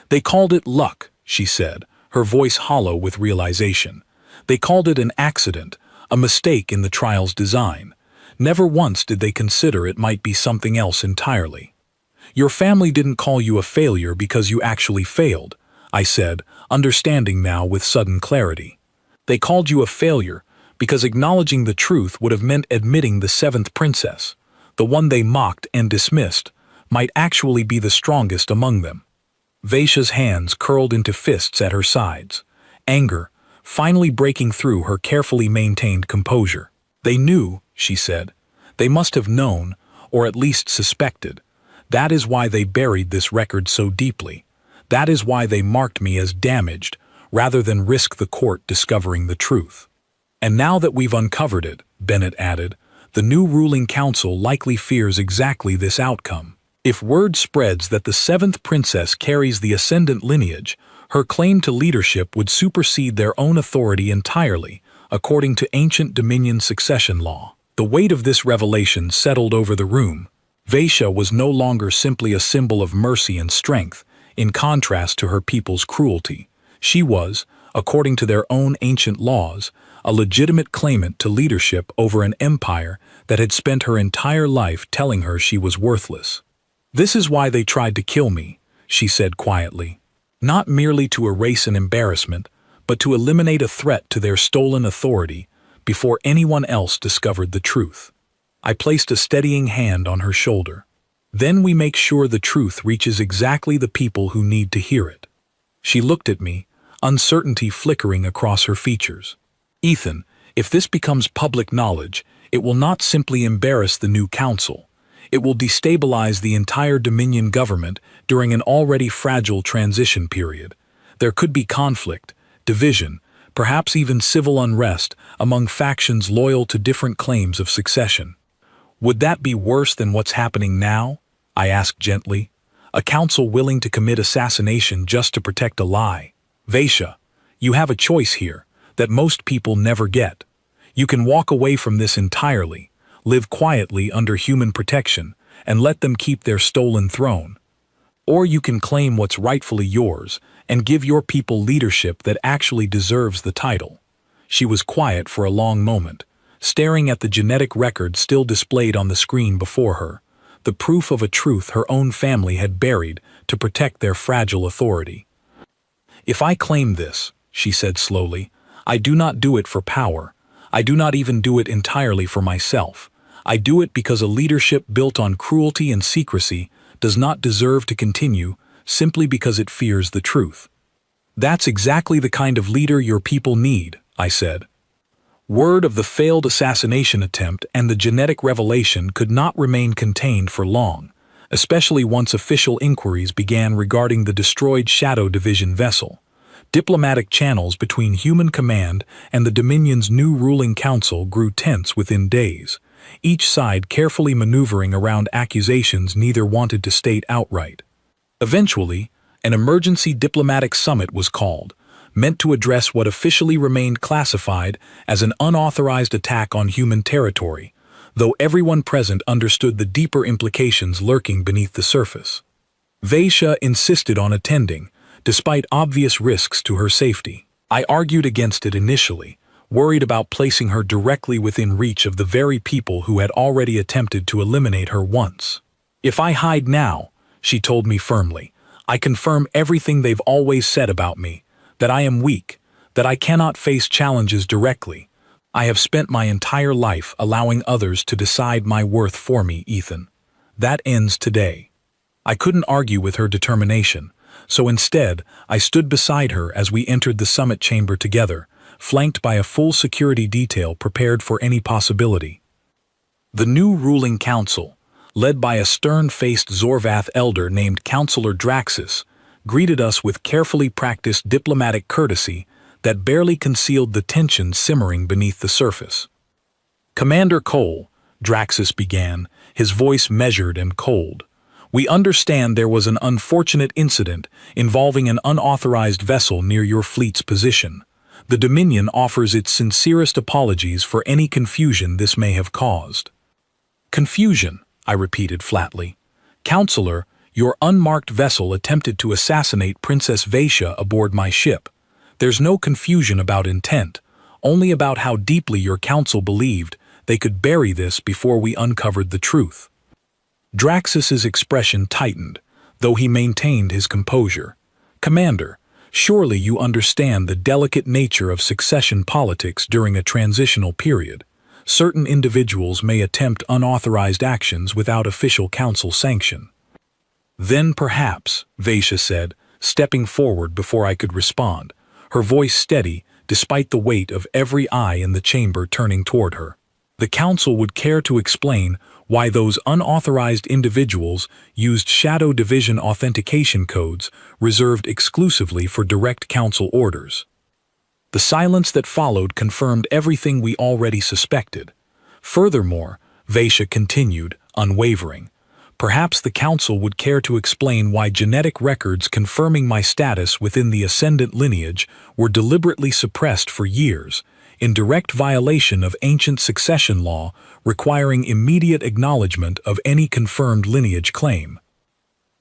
"They called it luck," she said, her voice hollow with realization. "They called it an accident, a mistake in the trial's design. Never once did they consider it might be something else entirely." "Your family didn't call you a failure because you actually failed," I said, understanding now with sudden clarity. "They called you a failure because acknowledging the truth would have meant admitting the seventh princess, the one they mocked and dismissed, might actually be the strongest among them." Vaishya's hands curled into fists at her sides, anger finally breaking through her carefully maintained composure. "They knew," she said. "They must have known, or at least suspected. That is why they buried this record so deeply. That is why they marked me as damaged, rather than risk the court discovering the truth." "And now that we've uncovered it," Bennett added, "the new ruling council likely fears exactly this outcome. If word spreads that the seventh princess carries the ascendant lineage, her claim to leadership would supersede their own authority entirely, according to ancient Dominion succession law." The weight of this revelation settled over the room. Vaishya was no longer simply a symbol of mercy and strength, in contrast to her people's cruelty. She was, according to their own ancient laws, a legitimate claimant to leadership over an empire that had spent her entire life telling her she was worthless. "This is why they tried to kill me," she said quietly. "Not merely to erase an embarrassment, but to eliminate a threat to their stolen authority before anyone else discovered the truth." I placed a steadying hand on her shoulder. "Then we make sure the truth reaches exactly the people who need to hear it." She looked at me, uncertainty flickering across her features. "Ethan, if this becomes public knowledge, it will not simply embarrass the new council. It will destabilize the entire Dominion government during an already fragile transition period. There could be conflict, division, perhaps even civil unrest among factions loyal to different claims of succession." "Would that be worse than what's happening now?" I asked gently. "A council willing to commit assassination just to protect a lie? Vaishya, you have a choice here that most people never get. You can walk away from this entirely, live quietly under human protection, and let them keep their stolen throne. Or you can claim what's rightfully yours and give your people leadership that actually deserves the title." She was quiet for a long moment, staring at the genetic record still displayed on the screen before her, the proof of a truth her own family had buried to protect their fragile authority. "If I claim this," she said slowly, "I do not do it for power. I do not even do it entirely for myself. I do it because a leadership built on cruelty and secrecy does not deserve to continue simply because it fears the truth." "That's exactly the kind of leader your people need," I said. Word of the failed assassination attempt and the genetic revelation could not remain contained for long, especially once official inquiries began regarding the destroyed Shadow Division vessel. Diplomatic channels between Human Command and the Dominion's new ruling council grew tense within days, each side carefully maneuvering around accusations neither wanted to state outright. Eventually, an emergency diplomatic summit was called, meant to address what officially remained classified as an unauthorized attack on human territory, though everyone present understood the deeper implications lurking beneath the surface. Vaishya insisted on attending, despite obvious risks to her safety. I argued against it initially, worried about placing her directly within reach of the very people who had already attempted to eliminate her once. "If I hide now," she told me firmly, "I confirm everything they've always said about me, that I am weak, that I cannot face challenges directly. I have spent my entire life allowing others to decide my worth for me, Ethan. That ends today." I couldn't argue with her determination. so instead, I stood beside her as we entered the summit chamber together, flanked by a full security detail prepared for any possibility. The new ruling council, led by a stern-faced Zorvath elder named Counselor Draxus, greeted us with carefully practiced diplomatic courtesy that barely concealed the tension simmering beneath the surface. "Commander Cole," Draxus began, his voice measured and cold, "we understand there was an unfortunate incident involving an unauthorized vessel near your fleet's position. The Dominion offers its sincerest apologies for any confusion this may have caused." "Confusion," I repeated flatly. "Counselor, your unmarked vessel attempted to assassinate Princess Vaisha aboard my ship. There's no confusion about intent, only about how deeply your council believed they could bury this before we uncovered the truth." Draxus's expression tightened, though he maintained his composure. "Commander, surely you understand the delicate nature of succession politics during a transitional period. Certain individuals may attempt unauthorized actions without official council sanction." "Then perhaps," Vaisha said, stepping forward before I could respond, her voice steady despite the weight of every eye in the chamber turning toward her, "the council would care to explain why those unauthorized individuals used Shadow Division authentication codes reserved exclusively for direct council orders." The silence that followed confirmed everything we already suspected. Furthermore, Vaisha continued, unwavering, "Perhaps the council would care to explain why genetic records confirming my status within the ascendant lineage were deliberately suppressed for years, in direct violation of ancient succession law requiring immediate acknowledgement of any confirmed lineage claim."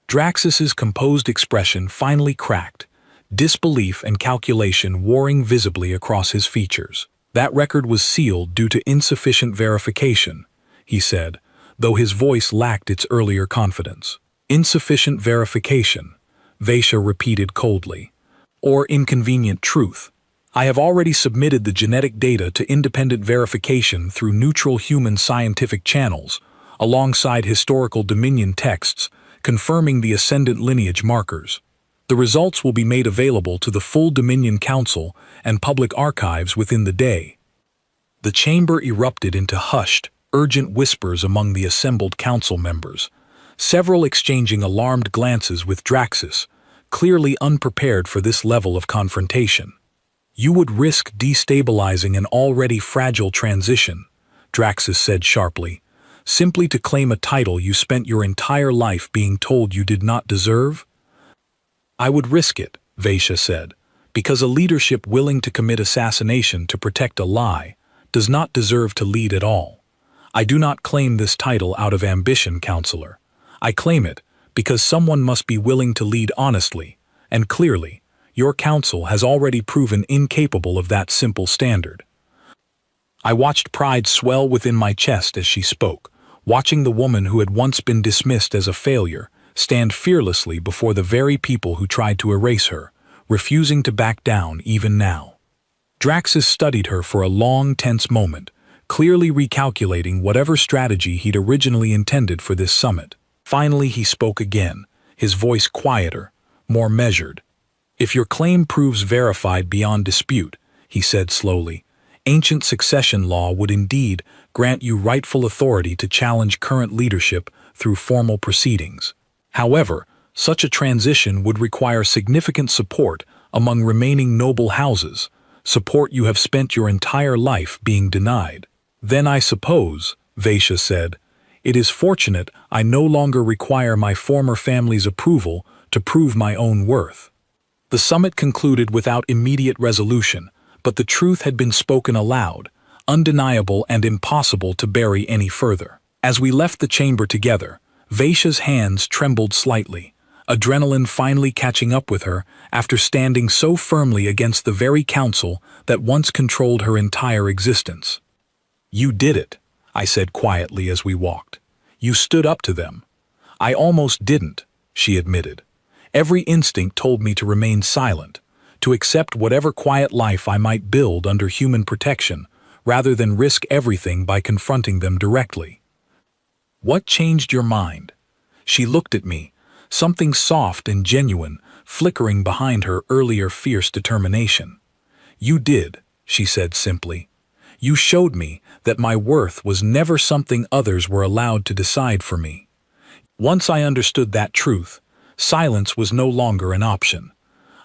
Draxus's composed expression finally cracked, disbelief and calculation warring visibly across his features. "That record was sealed due to insufficient verification," he said, though his voice lacked its earlier confidence. "Insufficient verification," Vaisha repeated coldly. "Or inconvenient truth. I have already submitted the genetic data to independent verification through neutral human scientific channels, alongside historical Dominion texts confirming the ascendant lineage markers. The results will be made available to the full Dominion Council and public archives within the day." The chamber erupted into hushed, urgent whispers among the assembled council members, several exchanging alarmed glances with Draxus, clearly unprepared for this level of confrontation. "You would risk destabilizing an already fragile transition," Draxus said sharply, "simply to claim a title you spent your entire life being told you did not deserve?" "I would risk it," Vaisha said, "because a leadership willing to commit assassination to protect a lie does not deserve to lead at all. I do not claim this title out of ambition, Counselor. I claim it because someone must be willing to lead honestly, and clearly, your council has already proven incapable of that simple standard." I watched pride swell within my chest as she spoke, watching the woman who had once been dismissed as a failure stand fearlessly before the very people who tried to erase her, refusing to back down even now. Draxus studied her for a long, tense moment, clearly recalculating whatever strategy he'd originally intended for this summit. Finally he spoke again, his voice quieter, more measured. "If your claim proves verified beyond dispute," he said slowly, "ancient succession law would indeed grant you rightful authority to challenge current leadership through formal proceedings. However, such a transition would require significant support among remaining noble houses, support you have spent your entire life being denied." "Then I suppose," Vaisha said, "it is fortunate I no longer require my former family's approval to prove my own worth." The summit concluded without immediate resolution, but the truth had been spoken aloud, undeniable and impossible to bury any further. As we left the chamber together, Vaisha's hands trembled slightly, adrenaline finally catching up with her after standing so firmly against the very council that once controlled her entire existence. "You did it," I said quietly as we walked. "You stood up to them." "I almost didn't," she admitted. "Every instinct told me to remain silent, to accept whatever quiet life I might build under human protection, rather than risk everything by confronting them directly." "What changed your mind?" She looked at me, something soft and genuine flickering behind her earlier fierce determination. "You did," she said simply. "You showed me that my worth was never something others were allowed to decide for me." Once I understood that truth, silence was no longer an option.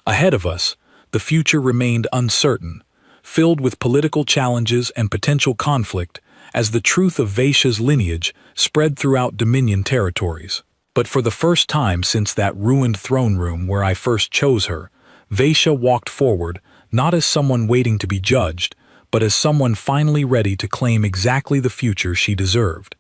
Ahead of us, the future remained uncertain, filled with political challenges and potential conflict as the truth of Vaishya's lineage spread throughout Dominion territories. But for the first time since that ruined throne room where I first chose her, Vaishya walked forward not as someone waiting to be judged, but as someone finally ready to claim exactly the future she deserved.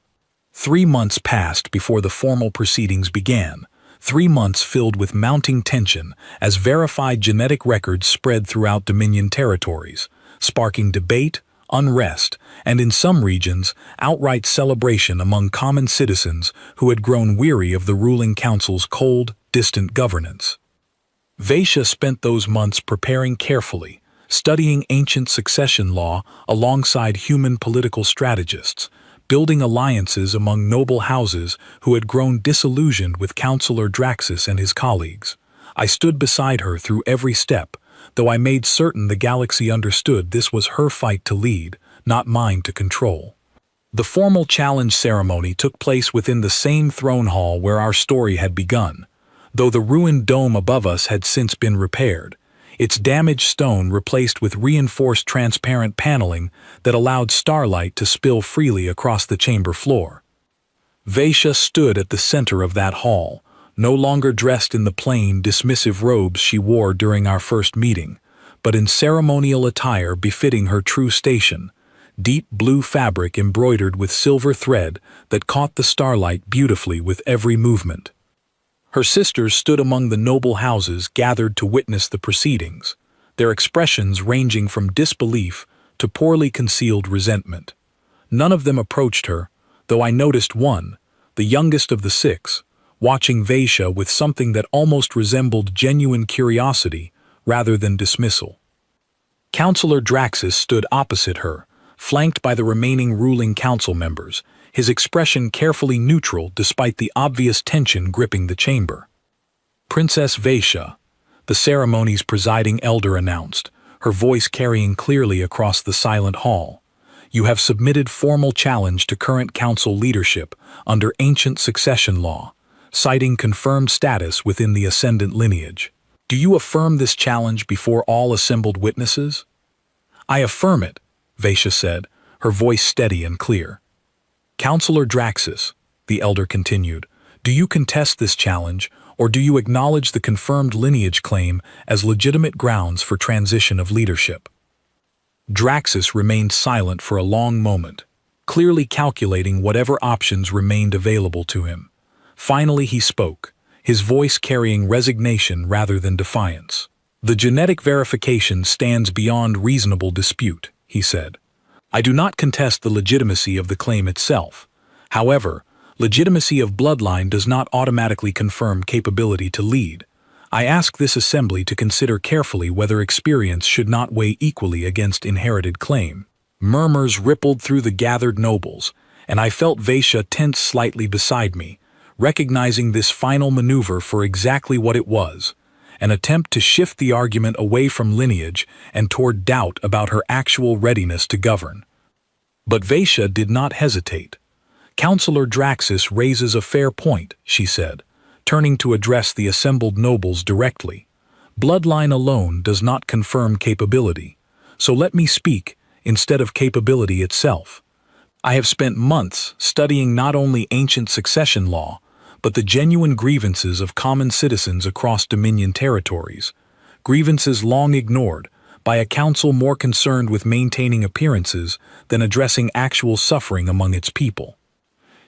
3 months passed before the formal proceedings began, 3 months filled with mounting tension as verified genetic records spread throughout Dominion territories, sparking debate, unrest, and in some regions, outright celebration among common citizens who had grown weary of the ruling council's cold, distant governance. Vaishya spent those months preparing carefully, studying ancient succession law alongside human political strategists, building alliances among noble houses who had grown disillusioned with Councillor Draxus and his colleagues. I stood beside her through every step, though I made certain the galaxy understood this was her fight to lead, not mine to control. The formal challenge ceremony took place within the same throne hall where our story had begun, though the ruined dome above us had since been repaired, its damaged stone replaced with reinforced transparent paneling that allowed starlight to spill freely across the chamber floor. Vaishya stood at the center of that hall, no longer dressed in the plain, dismissive robes she wore during our first meeting, but in ceremonial attire befitting her true station, deep blue fabric embroidered with silver thread that caught the starlight beautifully with every movement. Her sisters stood among the noble houses gathered to witness the proceedings, their expressions ranging from disbelief to poorly concealed resentment. None of them approached her, though I noticed one, the youngest of the 6, watching Vaishya with something that almost resembled genuine curiosity rather than dismissal. Councillor Draxus stood opposite her, flanked by the remaining ruling council members, his expression carefully neutral despite the obvious tension gripping the chamber. "Princess Vaishya," the ceremony's presiding elder announced, her voice carrying clearly across the silent hall, "you have submitted formal challenge to current council leadership under ancient succession law, citing confirmed status within the ascendant lineage. Do you affirm this challenge before all assembled witnesses?" "I affirm it," Vaishya said, her voice steady and clear. "Councillor Draxus," the elder continued, "do you contest this challenge, or do you acknowledge the confirmed lineage claim as legitimate grounds for transition of leadership?" Draxus remained silent for a long moment, clearly calculating whatever options remained available to him. Finally he spoke, his voice carrying resignation rather than defiance. "The genetic verification stands beyond reasonable dispute," he said. "I do not contest the legitimacy of the claim itself. However, legitimacy of bloodline does not automatically confirm capability to lead. I ask this assembly to consider carefully whether experience should not weigh equally against inherited claim." Murmurs rippled through the gathered nobles, and I felt Vaishya tense slightly beside me, recognizing this final maneuver for exactly what it was, an attempt to shift the argument away from lineage and toward doubt about her actual readiness to govern. But Vaishya did not hesitate. "Councillor Draxus raises a fair point," she said, turning to address the assembled nobles directly. "Bloodline alone does not confirm capability, so let me speak instead of capability itself. I have spent months studying not only ancient succession law, but the genuine grievances of common citizens across Dominion territories, grievances long ignored by a council more concerned with maintaining appearances than addressing actual suffering among its people."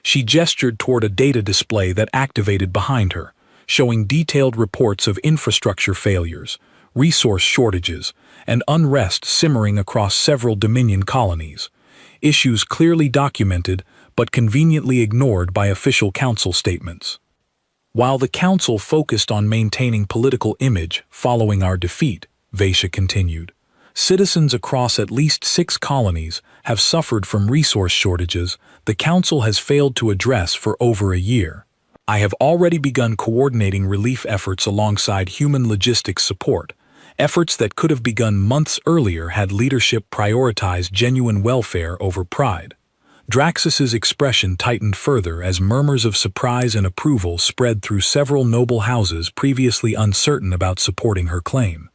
She gestured toward a data display that activated behind her, showing detailed reports of infrastructure failures, resource shortages, and unrest simmering across several Dominion colonies, issues clearly documented but conveniently ignored by official council statements. "While the council focused on maintaining political image following our defeat," Vaishya continued, "citizens across at least 6 colonies have suffered from resource shortages the council has failed to address for over a year. I have already begun coordinating relief efforts alongside human logistics support, efforts that could have begun months earlier had leadership prioritized genuine welfare over pride. Draxus's expression tightened further as murmurs of surprise and approval spread through several noble houses previously uncertain about supporting her claim.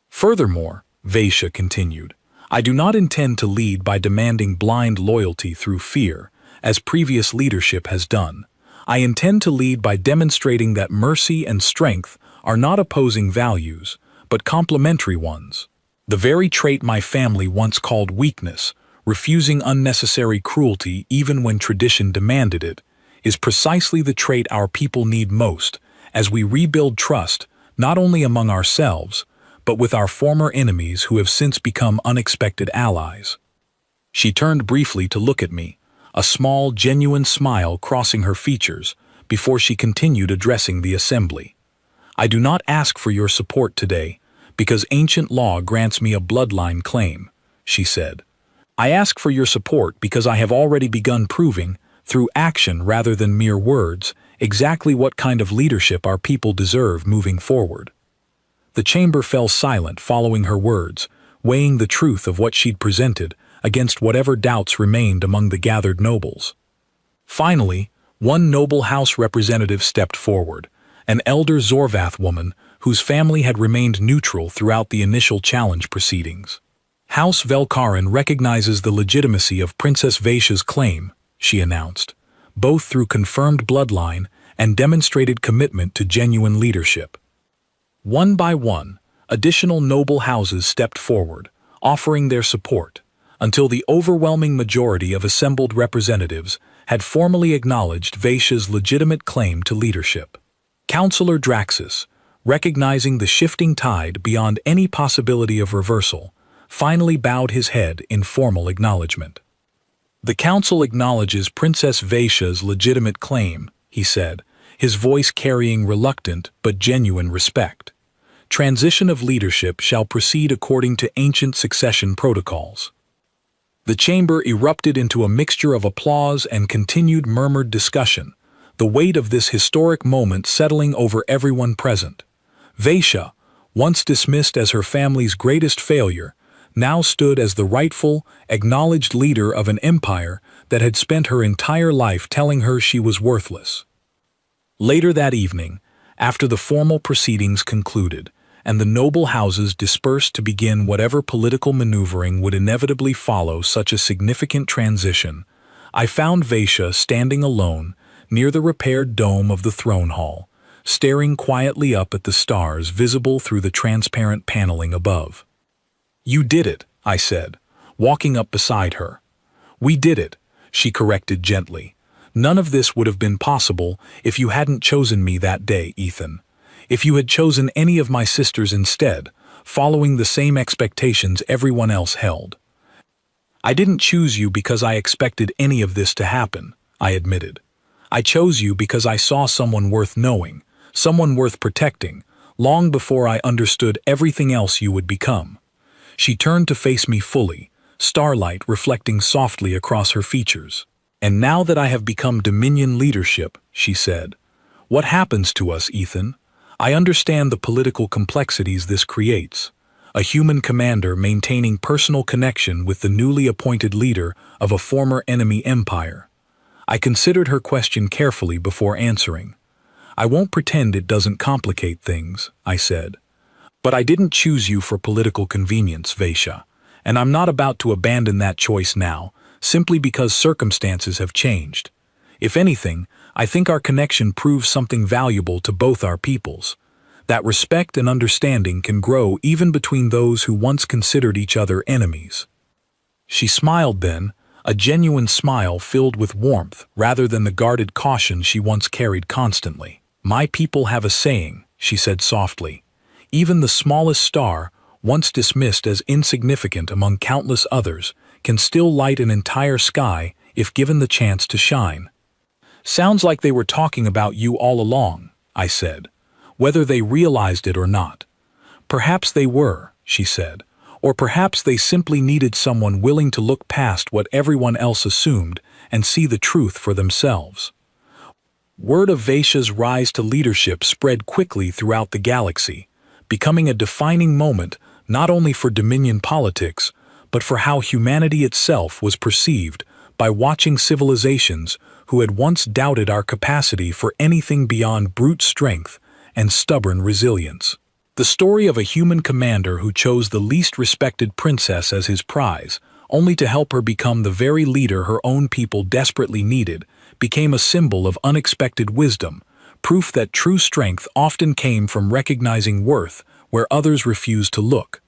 Furthermore, Vaishya continued, I do not intend to lead by demanding blind loyalty through fear, as previous leadership has done. I intend to lead by demonstrating that mercy and strength are not opposing values, but complementary ones. The very trait my family once called weakness, refusing unnecessary cruelty even when tradition demanded it, is precisely the trait our people need most as we rebuild trust not only among ourselves, but with our former enemies who have since become unexpected allies. She turned briefly to look at me, a small, genuine smile crossing her features, before she continued addressing the assembly. I do not ask for your support today, because ancient law grants me a bloodline claim, she said. I ask for your support because I have already begun proving, through action rather than mere words, exactly what kind of leadership our people deserve moving forward. The chamber fell silent following her words, weighing the truth of what she'd presented against whatever doubts remained among the gathered nobles. Finally, one noble house representative stepped forward, an elder Zorvath woman whose family had remained neutral throughout the initial challenge proceedings. House Velkaran recognizes the legitimacy of Princess Vaishya's claim, she announced, both through confirmed bloodline and demonstrated commitment to genuine leadership. One by one, additional noble houses stepped forward, offering their support, until the overwhelming majority of assembled representatives had formally acknowledged Vaishya's legitimate claim to leadership. Councillor Draxus, recognizing the shifting tide beyond any possibility of reversal, finally bowed his head in formal acknowledgement. The council acknowledges Princess Vaishya's legitimate claim, he said, his voice carrying reluctant but genuine respect. Transition of leadership shall proceed according to ancient succession protocols. The chamber erupted into a mixture of applause and continued murmured discussion, the weight of this historic moment settling over everyone present. Vaishya, once dismissed as her family's greatest failure, now stood as the rightful, acknowledged leader of an empire that had spent her entire life telling her she was worthless. Later that evening, after the formal proceedings concluded, and the noble houses dispersed to begin whatever political maneuvering would inevitably follow such a significant transition, I found Vaishya standing alone near the repaired dome of the throne hall, staring quietly up at the stars visible through the transparent paneling above. You did it, I said, walking up beside her. We did it, she corrected gently. None of this would have been possible if you hadn't chosen me that day, Ethan. If you had chosen any of my sisters instead, following the same expectations everyone else held. I didn't choose you because I expected any of this to happen, I admitted. I chose you because I saw someone worth knowing, someone worth protecting, long before I understood everything else you would become. She turned to face me fully, starlight reflecting softly across her features. And now that I have become Dominion leadership, she said, what happens to us, Ethan? I understand the political complexities this creates. A human commander maintaining personal connection with the newly appointed leader of a former enemy empire. I considered her question carefully before answering. I won't pretend it doesn't complicate things, I said. But I didn't choose you for political convenience, Vaishya, and I'm not about to abandon that choice now, simply because circumstances have changed. If anything, I think our connection proves something valuable to both our peoples. That respect and understanding can grow even between those who once considered each other enemies. She smiled then, a genuine smile filled with warmth rather than the guarded caution she once carried constantly. My people have a saying, she said softly. Even the smallest star, once dismissed as insignificant among countless others, can still light an entire sky if given the chance to shine. Sounds like they were talking about you all along, I said, whether they realized it or not. Perhaps they were, she said, or perhaps they simply needed someone willing to look past what everyone else assumed and see the truth for themselves. Word of Vaishya's rise to leadership spread quickly throughout the galaxy, becoming a defining moment not only for Dominion politics, but for how humanity itself was perceived by watching civilizations who had once doubted our capacity for anything beyond brute strength and stubborn resilience. The story of a human commander who chose the least respected princess as his prize, only to help her become the very leader her own people desperately needed, became a symbol of unexpected wisdom, proof that true strength often came from recognizing worth where others refused to look.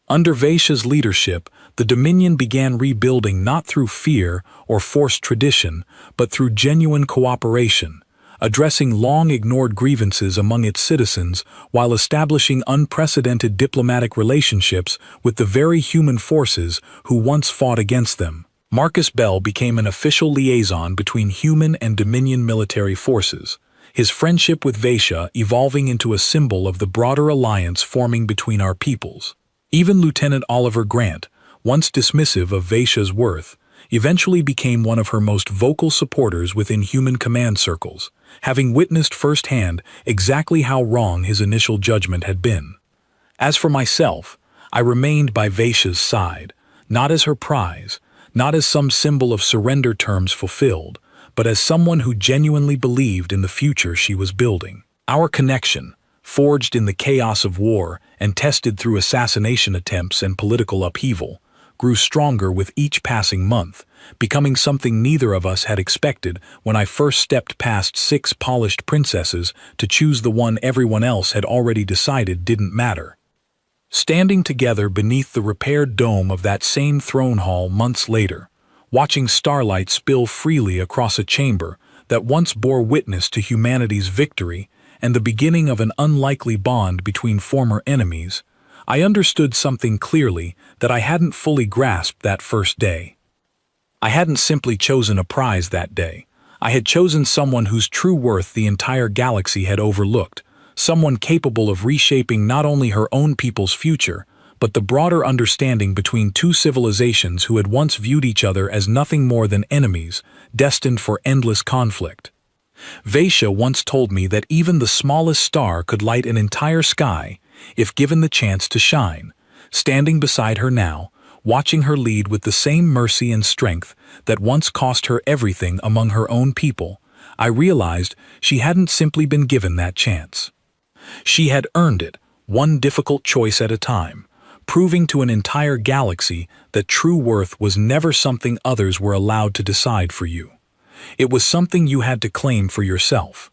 Under Vaishya's leadership, the Dominion began rebuilding not through fear or forced tradition, but through genuine cooperation, addressing long-ignored grievances among its citizens while establishing unprecedented diplomatic relationships with the very human forces who once fought against them. Marcus Bell became an official liaison between human and Dominion military forces, his friendship with Vaishya evolving into a symbol of the broader alliance forming between our peoples. Even Lieutenant Oliver Grant, once dismissive of Vaishya's worth, eventually became one of her most vocal supporters within human command circles, having witnessed firsthand exactly how wrong his initial judgment had been. As for myself, I remained by Vaishya's side, not as her prize, not as some symbol of surrender terms fulfilled, but as someone who genuinely believed in the future she was building. Our connection, forged in the chaos of war and tested through assassination attempts and political upheaval, grew stronger with each passing month, becoming something neither of us had expected when I first stepped past 6 polished princesses to choose the one everyone else had already decided didn't matter. Standing together beneath the repaired dome of that same throne hall months later, watching starlight spill freely across a chamber that once bore witness to humanity's victory and the beginning of an unlikely bond between former enemies, I understood something clearly that I hadn't fully grasped that first day. I hadn't simply chosen a prize that day. I had chosen someone whose true worth the entire galaxy had overlooked, someone capable of reshaping not only her own people's future, but the broader understanding between two civilizations who had once viewed each other as nothing more than enemies, destined for endless conflict. Vaishya once told me that even the smallest star could light an entire sky if given the chance to shine. Standing beside her now, watching her lead with the same mercy and strength that once cost her everything among her own people, I realized she hadn't simply been given that chance. She had earned it, one difficult choice at a time, proving to an entire galaxy that true worth was never something others were allowed to decide for you. It was something you had to claim for yourself.